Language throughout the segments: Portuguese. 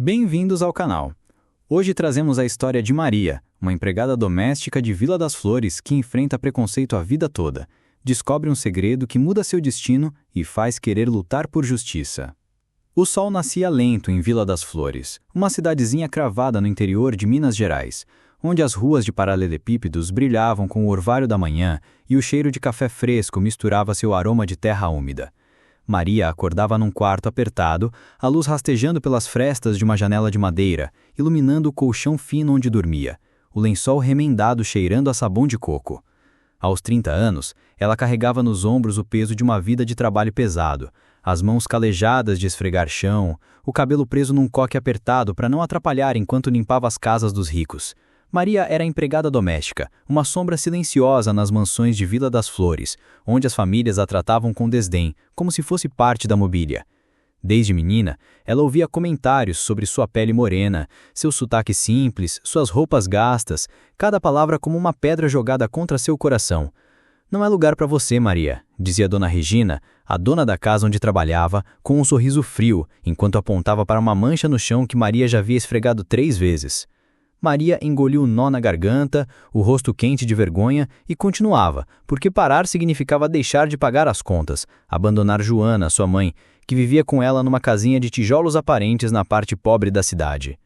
Bem-vindos ao canal. Hoje trazemos a história de Maria, uma empregada doméstica de Vila das Flores que enfrenta preconceito a vida toda, descobre um segredo que muda seu destino e faz querer lutar por justiça. O sol nascia lento em Vila das Flores, uma cidadezinha cravada no interior de Minas Gerais, onde as ruas de paralelepípedos brilhavam com o orvalho da manhã e o cheiro de café fresco misturava seu aroma de terra úmida. Maria acordava num quarto apertado, a luz rastejando pelas frestas de uma janela de madeira, iluminando o colchão fino onde dormia, o lençol remendado cheirando a sabão de coco. Aos 30 anos, ela carregava nos ombros o peso de uma vida de trabalho pesado, as mãos calejadas de esfregar chão, o cabelo preso num coque apertado para não atrapalhar enquanto limpava as casas dos ricos. Maria era empregada doméstica, uma sombra silenciosa nas mansões de Vila das Flores, onde as famílias a tratavam com desdém, como se fosse parte da mobília. Desde menina, ela ouvia comentários sobre sua pele morena, seu sotaque simples, suas roupas gastas, cada palavra como uma pedra jogada contra seu coração. "Não é lugar para você, Maria", dizia Dona Regina, a dona da casa onde trabalhava, com um sorriso frio, enquanto apontava para uma mancha no chão que Maria já havia esfregado 3 vezes. Maria engoliu o nó na garganta, o rosto quente de vergonha e continuava, porque parar significava deixar de pagar as contas, abandonar Joana, sua mãe, que vivia com ela numa casinha de tijolos aparentes na parte pobre da cidade.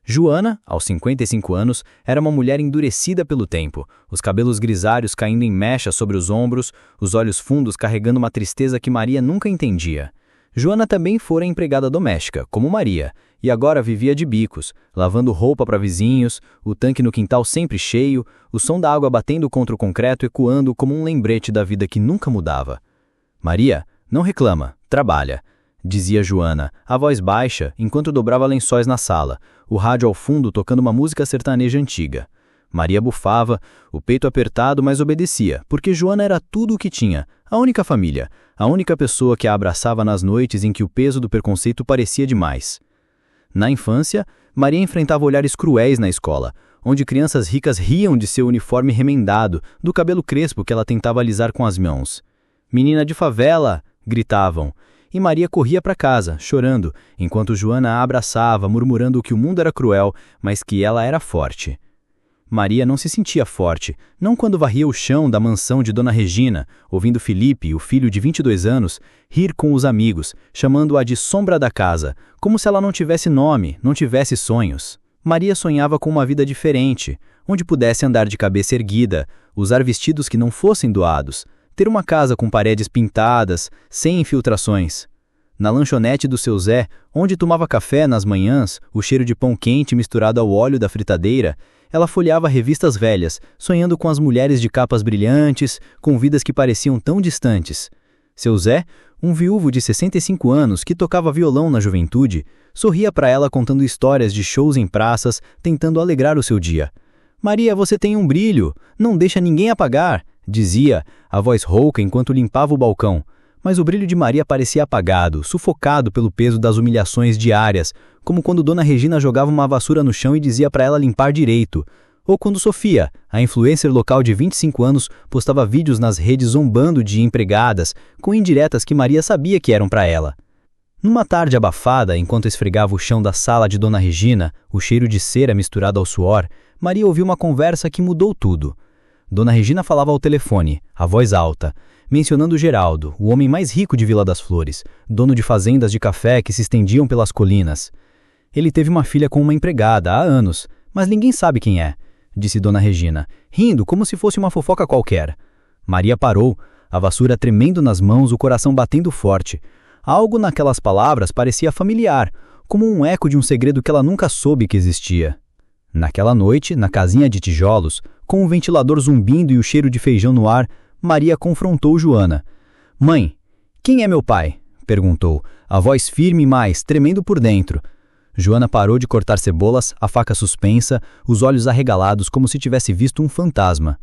Joana, aos 55 anos, era uma mulher endurecida pelo tempo, os cabelos grisalhos caindo em mechas sobre os ombros, os olhos fundos carregando uma tristeza que Maria nunca entendia. Joana também fora empregada doméstica, como Maria, e agora vivia de bicos, lavando roupa para vizinhos, o tanque no quintal sempre cheio, o som da água batendo contra o concreto ecoando como um lembrete da vida que nunca mudava. "Maria, não reclama, trabalha", dizia Joana, a voz baixa, enquanto dobrava lençóis na sala, o rádio ao fundo tocando uma música sertaneja antiga. Maria bufava, o peito apertado, mas obedecia, porque Joana era tudo o que tinha, a única família, a única pessoa que a abraçava nas noites em que o peso do preconceito parecia demais. Na infância, Maria enfrentava olhares cruéis na escola, onde crianças ricas riam de seu uniforme remendado, do cabelo crespo que ela tentava alisar com as mãos. "Menina de favela!", gritavam, e Maria corria para casa, chorando, enquanto Joana a abraçava, murmurando que o mundo era cruel, mas que ela era forte. Maria não se sentia forte, não quando varria o chão da mansão de Dona Regina, ouvindo Felipe, o filho de 22 anos, rir com os amigos, chamando-a de sombra da casa, como se ela não tivesse nome, não tivesse sonhos. Maria sonhava com uma vida diferente, onde pudesse andar de cabeça erguida, usar vestidos que não fossem doados, ter uma casa com paredes pintadas, sem infiltrações. Na lanchonete do seu Zé, onde tomava café nas manhãs, o cheiro de pão quente misturado ao óleo da fritadeira, ela folheava revistas velhas, sonhando com as mulheres de capas brilhantes, com vidas que pareciam tão distantes. Seu Zé, um viúvo de 65 anos que tocava violão na juventude, sorria para ela contando histórias de shows em praças, tentando alegrar o seu dia. "Maria, você tem um brilho, não deixa ninguém apagar", dizia, a voz rouca enquanto limpava o balcão. Mas o brilho de Maria parecia apagado, sufocado pelo peso das humilhações diárias, como quando Dona Regina jogava uma vassoura no chão e dizia para ela limpar direito, ou quando Sofia, a influencer local de 25 anos, postava vídeos nas redes zombando de empregadas, com indiretas que Maria sabia que eram para ela. Numa tarde abafada, enquanto esfregava o chão da sala de Dona Regina, o cheiro de cera misturado ao suor, Maria ouviu uma conversa que mudou tudo. Dona Regina falava ao telefone, a voz alta, mencionando Geraldo, o homem mais rico de Vila das Flores, dono de fazendas de café que se estendiam pelas colinas. "Ele teve uma filha com uma empregada há anos, mas ninguém sabe quem é", disse Dona Regina, rindo como se fosse uma fofoca qualquer. Maria parou, a vassoura tremendo nas mãos, o coração batendo forte. Algo naquelas palavras parecia familiar, como um eco de um segredo que ela nunca soube que existia. Naquela noite, na casinha de tijolos, com o ventilador zumbindo e o cheiro de feijão no ar, Maria confrontou Joana. "Mãe, quem é meu pai?", perguntou, a voz firme mais, tremendo por dentro. Joana parou de cortar cebolas, a faca suspensa, os olhos arregalados como se tivesse visto um fantasma.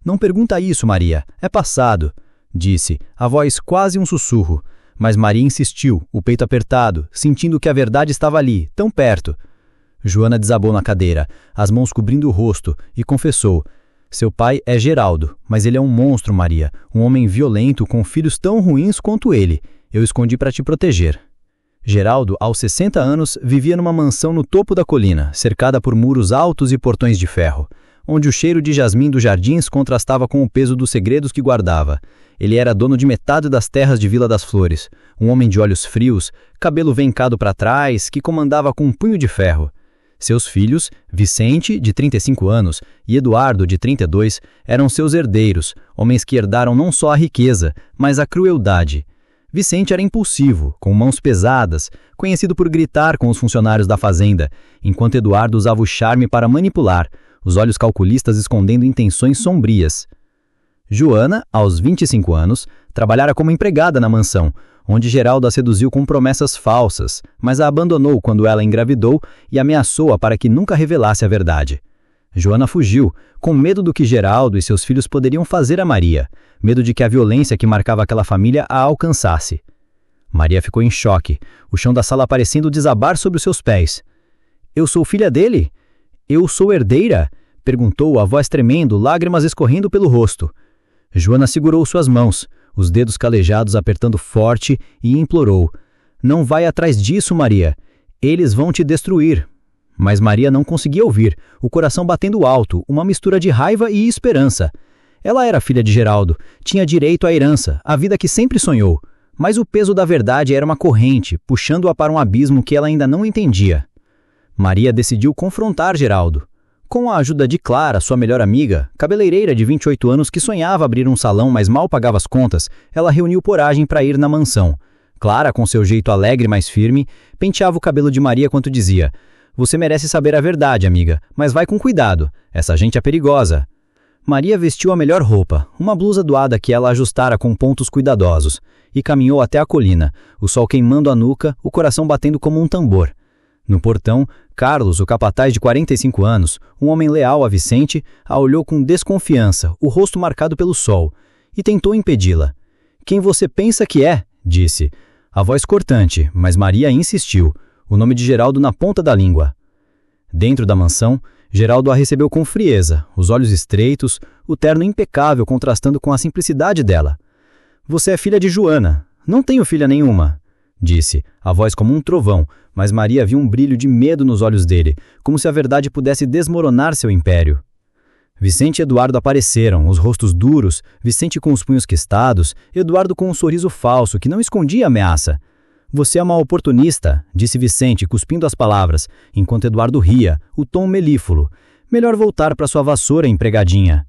"Não pergunta isso, Maria, é passado", disse, a voz quase um sussurro. Mas Maria insistiu, o peito apertado, sentindo que a verdade estava ali, tão perto. Joana desabou na cadeira, as mãos cobrindo o rosto, e confessou: "Seu pai é Geraldo, mas ele é um monstro, Maria, um homem violento com filhos tão ruins quanto ele. Eu escondi para te proteger." Geraldo, aos 60 anos, vivia numa mansão no topo da colina, cercada por muros altos e portões de ferro, onde o cheiro de jasmim dos jardins contrastava com o peso dos segredos que guardava. Ele era dono de metade das terras de Vila das Flores, um homem de olhos frios, cabelo vencado para trás, que comandava com um punho de ferro. Seus filhos, Vicente, de 35 anos, e Eduardo, de 32, eram seus herdeiros, homens que herdaram não só a riqueza, mas a crueldade. Vicente era impulsivo, com mãos pesadas, conhecido por gritar com os funcionários da fazenda, enquanto Eduardo usava o charme para manipular, os olhos calculistas escondendo intenções sombrias. Joana, aos 25 anos, trabalhara como empregada na mansão, onde Geraldo a seduziu com promessas falsas, mas a abandonou quando ela engravidou e ameaçou-a para que nunca revelasse a verdade. Joana fugiu, com medo do que Geraldo e seus filhos poderiam fazer a Maria, medo de que a violência que marcava aquela família a alcançasse. Maria ficou em choque, o chão da sala parecendo desabar sobre os seus pés. "Eu sou filha dele? Eu sou herdeira?" perguntou, a voz tremendo, lágrimas escorrendo pelo rosto. Joana segurou suas mãos, os dedos calejados apertando forte, e implorou: "Não vai atrás disso, Maria. Eles vão te destruir." Mas Maria não conseguia ouvir, o coração batendo alto, uma mistura de raiva e esperança. Ela era filha de Geraldo, tinha direito à herança, a vida que sempre sonhou. Mas o peso da verdade era uma corrente, puxando-a para um abismo que ela ainda não entendia. Maria decidiu confrontar Geraldo. Com a ajuda de Clara, sua melhor amiga, cabeleireira de 28 anos que sonhava abrir um salão, mas mal pagava as contas, ela reuniu coragem para ir na mansão. Clara, com seu jeito alegre, mas firme, penteava o cabelo de Maria enquanto dizia: "Você merece saber a verdade, amiga, mas vai com cuidado. Essa gente é perigosa." Maria vestiu a melhor roupa, uma blusa doada que ela ajustara com pontos cuidadosos, e caminhou até a colina, o sol queimando a nuca, o coração batendo como um tambor. No portão, Carlos, o capataz de 45 anos, um homem leal a Vicente, a olhou com desconfiança, o rosto marcado pelo sol, e tentou impedi-la. "Quem você pensa que é?" disse. A voz cortante, mas Maria insistiu, o nome de Geraldo na ponta da língua. Dentro da mansão, Geraldo a recebeu com frieza, os olhos estreitos, o terno impecável contrastando com a simplicidade dela. "Você é filha de Joana." "Não tenho filha nenhuma", disse, a voz como um trovão, mas Maria viu um brilho de medo nos olhos dele, como se a verdade pudesse desmoronar seu império. Vicente e Eduardo apareceram, os rostos duros, Vicente com os punhos quistados, Eduardo com um sorriso falso que não escondia a ameaça. "Você é uma oportunista", disse Vicente, cuspindo as palavras, enquanto Eduardo ria, o tom melífluo. "Melhor voltar para sua vassoura, empregadinha."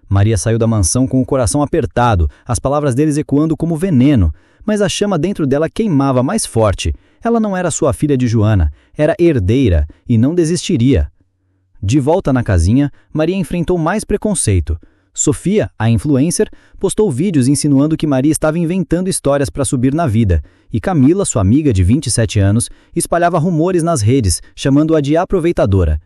Maria saiu da mansão com o coração apertado, as palavras deles ecoando como veneno, mas a chama dentro dela queimava mais forte. Ela não era sua filha de Joana, era herdeira e não desistiria. De volta na casinha, Maria enfrentou mais preconceito. Sofia, a influencer, postou vídeos insinuando que Maria estava inventando histórias para subir na vida, e Camila, sua amiga de 27 anos, espalhava rumores nas redes, chamando-a de aproveitadora.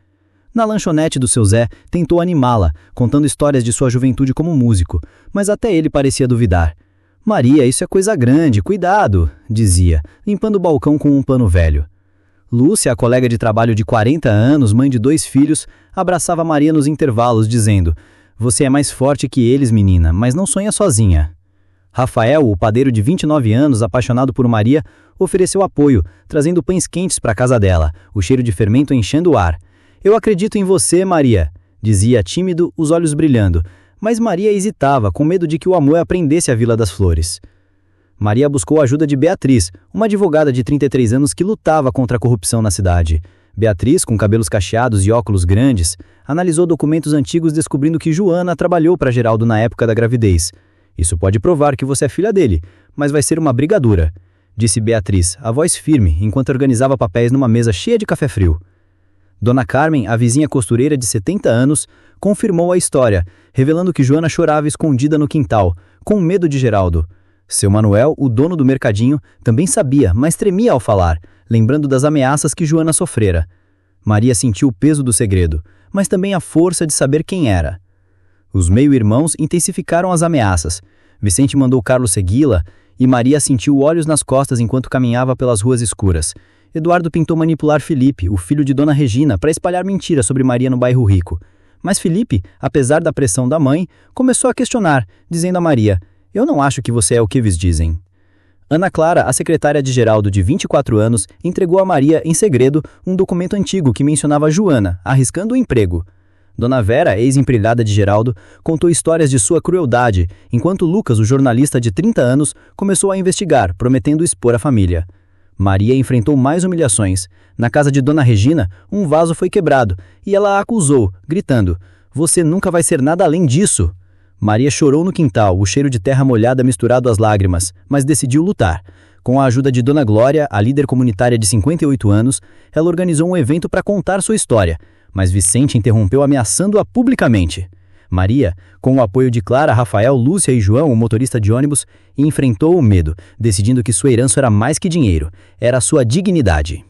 Na lanchonete do seu Zé, tentou animá-la, contando histórias de sua juventude como músico, mas até ele parecia duvidar. "Maria, isso é coisa grande, cuidado", dizia, limpando o balcão com um pano velho. Lúcia, a colega de trabalho de 40 anos, mãe de 2 filhos, abraçava Maria nos intervalos, dizendo: "Você é mais forte que eles, menina, mas não sonha sozinha." Rafael, o padeiro de 29 anos, apaixonado por Maria, ofereceu apoio, trazendo pães quentes para a casa dela, o cheiro de fermento enchendo o ar. "Eu acredito em você, Maria", dizia tímido, os olhos brilhando, mas Maria hesitava, com medo de que o amor aprendesse a Vila das Flores. Maria buscou a ajuda de Beatriz, uma advogada de 33 anos que lutava contra a corrupção na cidade. Beatriz, com cabelos cacheados e óculos grandes, analisou documentos antigos descobrindo que Joana trabalhou para Geraldo na época da gravidez. "Isso pode provar que você é filha dele, mas vai ser uma briga dura", disse Beatriz, a voz firme, enquanto organizava papéis numa mesa cheia de café frio. Dona Carmen, a vizinha costureira de 70 anos, confirmou a história, revelando que Joana chorava escondida no quintal, com medo de Geraldo. Seu Manuel, o dono do mercadinho, também sabia, mas tremia ao falar, lembrando das ameaças que Joana sofrera. Maria sentiu o peso do segredo, mas também a força de saber quem era. Os meio-irmãos intensificaram as ameaças. Vicente mandou Carlos segui-la e Maria sentiu olhos nas costas enquanto caminhava pelas ruas escuras. Eduardo tentou manipular Felipe, o filho de Dona Regina, para espalhar mentiras sobre Maria no bairro rico. Mas Felipe, apesar da pressão da mãe, começou a questionar, dizendo a Maria: "Eu não acho que você é o que eles dizem." Ana Clara, a secretária de Geraldo de 24 anos, entregou a Maria, em segredo, um documento antigo que mencionava Joana, arriscando o emprego. Dona Vera, ex-empregada de Geraldo, contou histórias de sua crueldade, enquanto Lucas, o jornalista de 30 anos, começou a investigar, prometendo expor a família. Maria enfrentou mais humilhações. Na casa de Dona Regina, um vaso foi quebrado, e ela a acusou, gritando: "Você nunca vai ser nada além disso!" Maria chorou no quintal, o cheiro de terra molhada misturado às lágrimas, mas decidiu lutar. Com a ajuda de Dona Glória, a líder comunitária de 58 anos, ela organizou um evento para contar sua história, mas Vicente interrompeu ameaçando-a publicamente. Maria, com o apoio de Clara, Rafael, Lúcia e João, o motorista de ônibus, enfrentou o medo, decidindo que sua herança era mais que dinheiro, era sua dignidade.